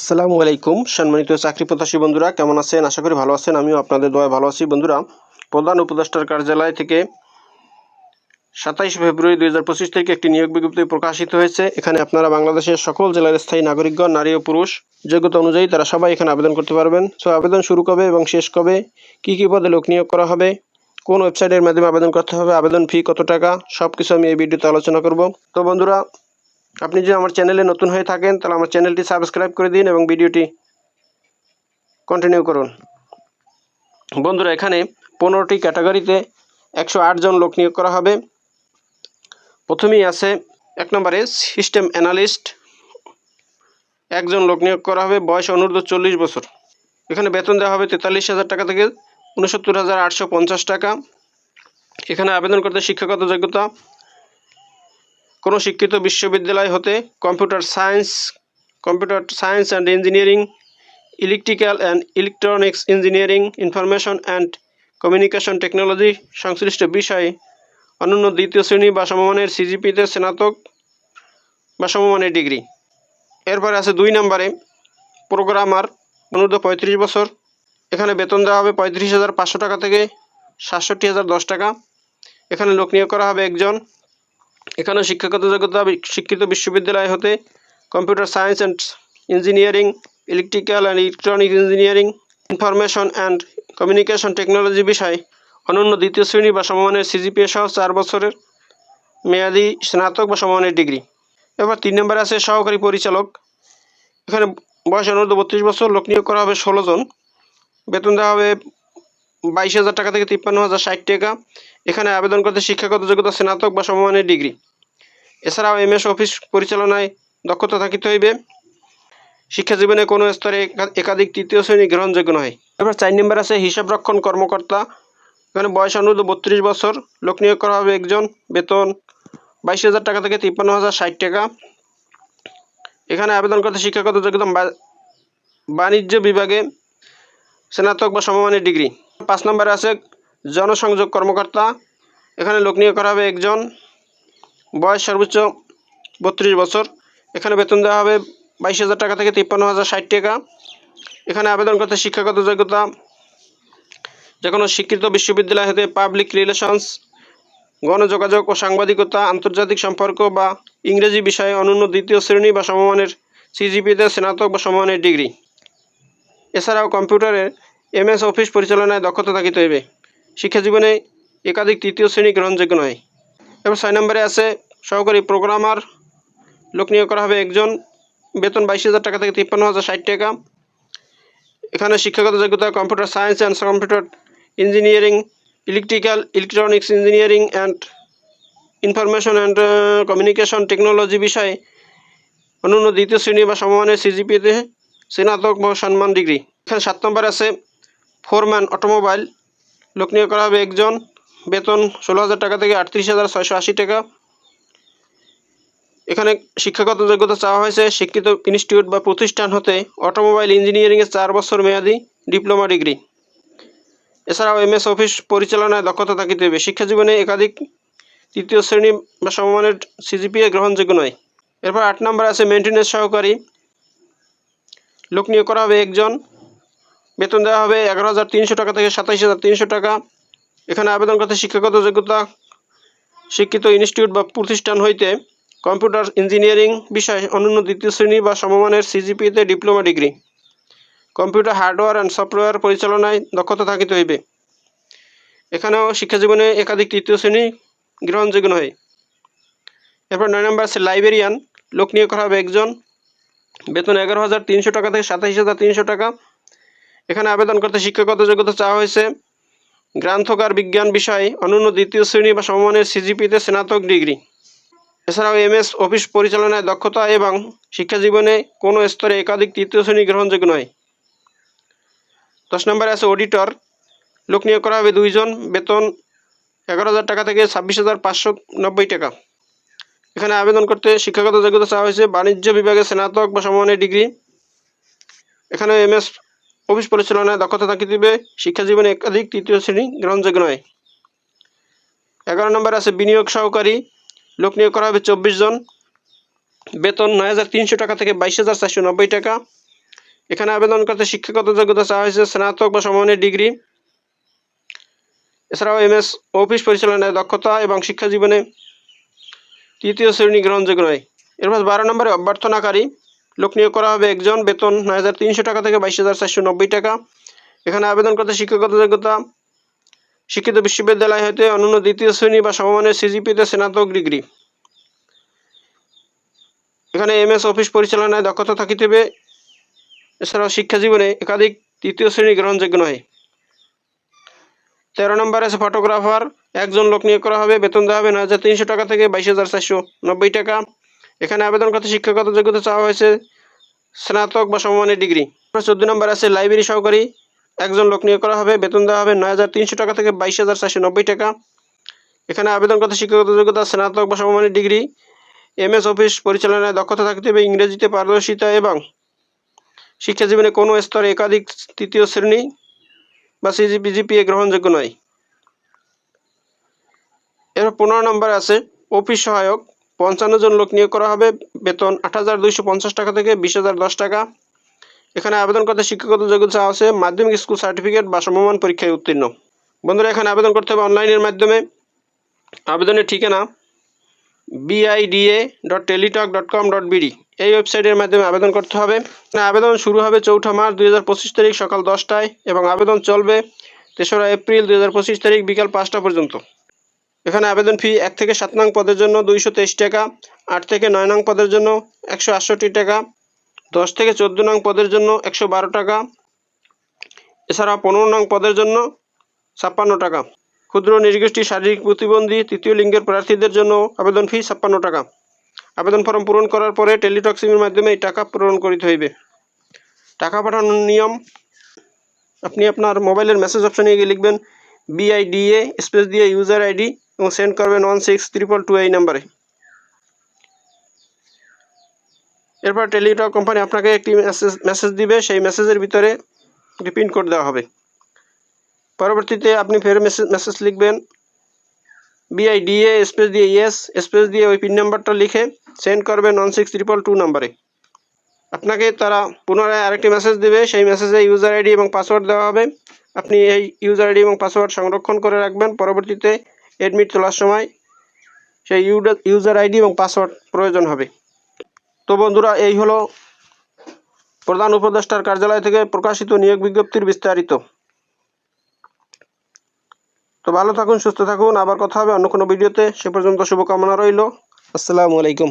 আসসালামু আলাইকুম সম্মানিত চাকরি প্রত্যাশী বন্ধুরা, কেমন আছেন? আশা করি ভালো আছেন। আমিও আপনাদের দয়ায় ভালো আছি। বন্ধুরা, প্রধান উপদেষ্টার কার্যালয় থেকে 27 ফেব্রুয়ারি 2025 তারিখে একটি নিয়োগ বিজ্ঞপ্তি প্রকাশিত হয়েছে। এখানে আপনারা বাংলাদেশের সকল জেলার স্থায়ী নাগরিকগণ, নারী ও পুরুষ, যোগ্যতা অনুযায়ী তারা সবাই এখানে আবেদন করতে পারবেন। সো আবেদন শুরু কবে এবং শেষ কবে, কী কী পদে লোক নিয়োগ করা হবে, কোন ওয়েবসাইটের মাধ্যমে আবেদন করতে হবে, আবেদন ফি কত টাকা, সব কিছু আমি এই ভিডিওতে আলোচনা করব। তো বন্ধুরা, আপনি যদি আমার চ্যানেলে নতুন হয়ে থাকেন তাহলে আমার চ্যানেলটি সাবস্ক্রাইব করে দিন এবং ভিডিওটি কন্টিনিউ করুন। বন্ধুরা, এখানে 15টি ক্যাটাগরিতে 108 জন লোক নিয়োগ করা হবে। প্রথমেই আছে 1 নম্বরে সিস্টেম অ্যানালিস্ট, একজন লোক নিয়োগ করা হবে, বয়স অনূর্ধ্ব 40 বছর। এখানে বেতন দেওয়া হবে 43,000 টাকা থেকে 69,850 টাকা। এখানে আবেদন করতে শিক্ষাগত যোগ্যতা কোনো শিক্ষিত বিশ্ববিদ্যালয় হতে computer science and engineering, electrical and electronics engineering, information and communication technology সংশ্লিষ্ট বিষয়ে অনন্য দ্বিতীয় শ্রেণী বা সমমানের সিজিপিতে স্নাতক বা সমমানের ডিগ্রি। এরপরে আছে 2 নম্বরে প্রোগ্রামার, অনূর্ধ্ব 35 বছর। এখানে বেতন দেওয়া হবে 35,500 টাকা থেকে 67,010 টাকা। এখানে লোক নিয়োগ করা হবে একজন। এখানে শিক্ষাগত যোগ্যতা শিক্ষিত বিশ্ববিদ্যালয় হতে computer science and engineering, electrical and electronics engineering, information and communication technology বিষয়ে অনন্য দ্বিতীয় শ্রেণী বা সমমানের সিজিপিএ সহ 4 বছরের মেয়াদি স্নাতক বা সমমানের ডিগ্রি। এবার 3 নম্বরে আছে সহকারী পরিচালক। এখানে বয়স অনূর্ধ্ব 32 বছর, লোক নিয়োগ করা হবে 16 জন। বেতন দেওয়া হবে 22,000 টাকা থেকে 53,060 টাকা। এখানে আবেদন করতে শিক্ষাগত যোগ্যতা স্নাতক বা সমমানের ডিগ্রি। এছাড়াও এমএস অফিস পরিচালনায় দক্ষতা থাকিতে হইবে। শিক্ষা জীবনে কোনো স্তরে একাধিক তৃতীয় শ্রেণী গ্রহণযোগ্য নয়। এবার 4 নম্বর আছে হিসাবরক্ষণ কর্মকর্তা। এখানে বয়স অনূর্ধ্ব 32 বছর, লোক নিয়োগ করা হবে একজন। বেতন 22,000 টাকা থেকে 53,060 টাকা। এখানে আবেদন করতে শিক্ষাগত যোগ্যতা বাণিজ্য বিভাগে স্নাতক বা সমমানের ডিগ্রি। 5 নম্বরে আছে জনসংযোগ কর্মকর্তা। এখানে লোক নিয়োগ করা হবে একজন। বয়স সর্বোচ্চ 32 বছর। এখানে বেতন দেওয়া হবে 22,000 টাকা থেকে 53,060 টাকা। এখানে আবেদন করতে শিক্ষাগত যোগ্যতা যে কোনো স্বীকৃত বিশ্ববিদ্যালয় হতে পাবলিক রিলেশনস, গণযোগাযোগ ও সাংবাদিকতা, আন্তর্জাতিক সম্পর্ক বা ইংরেজি বিষয়ে অনন্য দ্বিতীয় শ্রেণী বা সমমানের সিজিপিতে স্নাতক বা সমমানের ডিগ্রি। এছাড়াও কম্পিউটারের এমএস অফিস পরিচালনায় দক্ষতা থাকিতে হইবে। শিক্ষা জীবনে একাধিক তৃতীয় শ্রেণী গ্রহণযোগ্য নয়। এবার 6 নম্বরে আছে সহকারী প্রোগ্রামার, লোক নিয়োগ করা হবে একজন। বেতন 22,000 টাকা থেকে 53,060 টাকা। এখানে শিক্ষাগত যোগ্যতা computer science and computer engineering, electrical electronics engineering and information and communication technology বিষয়ে অনন্য দ্বিতীয় শ্রেণী বা সমমানের সিজিপিতে স্নাতক বা সম্মান ডিগ্রি। এখানে 7 নম্বর আছে ফোরম্যান অটোমোবাইল, লোক নিয়োগ করা হবে একজন। বেতন 16,000 টাকা থেকে 38,680 টাকা। এখানে শিক্ষাগত যোগ্যতা চাওয়া হয়েছে শিক্ষিত ইনস্টিটিউট বা প্রতিষ্ঠান হতে অটোমোবাইল ইঞ্জিনিয়ারিংয়ের 4 বছর মেয়াদি ডিপ্লোমা ডিগ্রি। এছাড়াও এমএস অফিস পরিচালনায় দক্ষতা থাকিতে হবে। শিক্ষা জীবনে একাধিক তৃতীয় শ্রেণী বা সমমানের সিজিপিএ গ্রহণযোগ্য নয়। এরপর 8 নম্বর আছে মেনটেন্যান্স সহকারী, লোক নিয়োগ করা হবে একজন। বেতন দেওয়া হবে 11,300 টাকা থেকে 27,300 টাকা। এখানে আবেদন করতে শিক্ষাগত যোগ্যতা শিক্ষিত ইনস্টিটিউট বা প্রতিষ্ঠান হইতে কম্পিউটার ইঞ্জিনিয়ারিং বিষয়ে অনন্য দ্বিতীয় শ্রেণী বা সমমানের সিজিপিতে diploma degree. Computer hardware and software পরিচালনায় দক্ষতা থাকিতে হইবে। এখানেও শিক্ষাজীবনে একাধিক তৃতীয় শ্রেণী গ্রহণযোগ্য নয়। এরপর 9 নম্বর আছে লাইব্রেরিয়ান, লোক নিয়োগ করা হবে একজন। বেতন 11,300 টাকা থেকে 27,300 টাকা। এখানে আবেদন করতে শিক্ষাগত যোগ্যতা চাওয়া হয়েছে গ্রন্থাগার বিজ্ঞান বিষয়ে অনন্য দ্বিতীয় শ্রেণী বা সমমানের সিজিপিতে স্নাতক ডিগ্রি। এছাড়াও এমএস অফিস পরিচালনায় দক্ষতা এবং শিক্ষাজীবনে কোনো স্তরে একাধিক তৃতীয় শ্রেণী গ্রহণযোগ্য নয়। 10 নম্বরে আছে অডিটর, লোক নিয়োগ করা হবে 2 জন। বেতন 11,000 টাকা থেকে 26,590 টাকা। এখানে আবেদন করতে শিক্ষাগত যোগ্যতা চাওয়া হয়েছে বাণিজ্য বিভাগে স্নাতক বা সমমানের ডিগ্রি। এখানে এমএস অফিস পরিচালনায় দক্ষতা থাকিতে হবে। শিক্ষা জীবনে একাধিক তৃতীয় শ্রেণী গ্রহণযোগ্য নয়। 11 নম্বর আছে বিনিয়োগ সহকারী, লোক নিয়োগ করা হবে 24 জন। বেতন 9,300 টাকা থেকে 22,490 টাকা। এখানে আবেদন করতে শিক্ষাগত যোগ্যতা চাওয়া হয়েছে স্নাতক বা সমমানের ডিগ্রি। এছাড়াও MS অফিস পরিচালনায় দক্ষতা এবং শিক্ষা জীবনে 3য় শ্রেণী গ্রহণযোগ্য নয়। এরপর 12 নম্বরে অভ্যর্থনাকারী লোক নিয়োগ করা হবে একজন, বেতন 9,300 টাকা থেকে 22,490 টাকা। এখানে আবেদন করতে শিক্ষাগত যোগ্যতা শিক্ষিত বিশ্ববিদ্যালয় হতে অনন্য 2য় শ্রেণী বা সমমানের CGPA-তে স্নাতক ডিগ্রি। এখানে MS অফিস পরিচালনায় দক্ষতা থাকিতে হবে। এছাড়াও শিক্ষা জীবনে একাধিক 3য় শ্রেণী গ্রহণযোগ্য নয়। 13 নম্বরে আছে ফটোগ্রাফার একজন লোক নিয়োগ করা হবে, বেতন দেওয়া হবে 9,300 টাকা থেকে 22,490 টাকা। এখানে আবেদন করতে শিক্ষাগত যোগ্যতা চাওয়া হয়েছে স্নাতক বা সমমানের ডিগ্রি। 14 নম্বর আছে লাইব্রেরি সহকারী একজন লোক নিয়োগ করা হবে, বেতন দেওয়া হবে 9,300 টাকা থেকে 22,490 টাকা। এখানে আবেদন করতে শিক্ষাগত যোগ্যতা স্নাতক বা সমমানের ডিগ্রি। MS অফিস পরিচালনায় দক্ষতা থাকতে হবে, ইংরেজিতে পারদর্শিতা এবং শিক্ষা জীবনে কোনো স্তরে একাধিক 3য় শ্রেণী বা CGPA গ্রহণযোগ্য নয়। এরপর 15 নম্বরে আছে অফিস সহায়ক 55 জন লোক নিয়োগ করা হবে, বেতন 8,250 টাকা থেকে 20,010 টাকা। এখানে আবেদন করতে শিক্ষাগত যোগ্যতা আছে মাধ্যমিক স্কুল সার্টিফিকেট বা সমমান পরীক্ষায় উত্তীর্ণ। বন্ধুরা, এখানে আবেদন করতে হবে অনলাইনের মাধ্যমে। আবেদনের ঠিকানা bida.teletalk.com.bd এই ওয়েবসাইটের মাধ্যমে আবেদন করতে হবে। আবেদন শুরু হবে 4 মার্চ 2025 তারিখ সকাল 10টায় এবং আবেদন চলবে 3রা এপ্রিল 2025 তারিখ বিকাল 5টা পর্যন্ত। এখানে আবেদন ফি 1 থেকে 7 নং পদের জন্য 223 টাকা, 8 থেকে 9 নং পদের জন্য 168 টাকা, 10 থেকে 14 নং পদের জন্য 112 টাকা। এছাড়া 15 নং পদের জন্য 56 টাকা। ক্ষুদ্র নৃগোষ্ঠী, শারীরিক প্রতিবন্ধী, 3য় লিঙ্গের প্রার্থীদের জন্য আবেদন ফি 56 টাকা। আবেদন ফর্ম পূরণ করার পরে টেলিটক সিমের মাধ্যমে এই টাকা পূরণ করিতে হইবে। টাকা পাঠানোর নিয়ম, আপনি আপনার মোবাইলের মেসেজ অপশনে গিয়ে লিখবেন BIDA স্পেস দিয়ে ইউজার ID এবং সেন্ড করবেন 16322 এই নাম্বারে। এরপর টেলিটক কোম্পানি আপনাকে একটি মেসেজ দিবে, সেই মেসেজের ভিতরে একটি পিন কোড দেওয়া হবে। পরবর্তীতে আপনি ফের মেসেজ লিখবেন BIDA স্পেস দিয়ে ইয়েস স্পেস দিয়ে ওই পিন নাম্বারটা লিখে সেন্ড করবেন 16322 নাম্বারে। আপনাকে তারা পুনরায় আরেকটি মেসেজ দেবে, সেই মেসেজে ইউজার ID এবং পাসওয়ার্ড দেওয়া হবে। আপনি এই ইউজার ID এবং পাসওয়ার্ড সংরক্ষণ করে রাখবেন, পরবর্তীতে অ্যাডমিট তোলার সময় সেই ইউজার ID এবং পাসওয়ার্ড প্রয়োজন হবে। তো বন্ধুরা, এই হলো প্রধান উপদেষ্টার কার্যালয় থেকে প্রকাশিত নিয়োগ বিজ্ঞপ্তির বিস্তারিত। তো ভালো থাকুন, সুস্থ থাকুন, আবার কথা হবে অন্য কোনো ভিডিওতে। সে পর্যন্ত শুভকামনা রইল। আসসালামু আলাইকুম।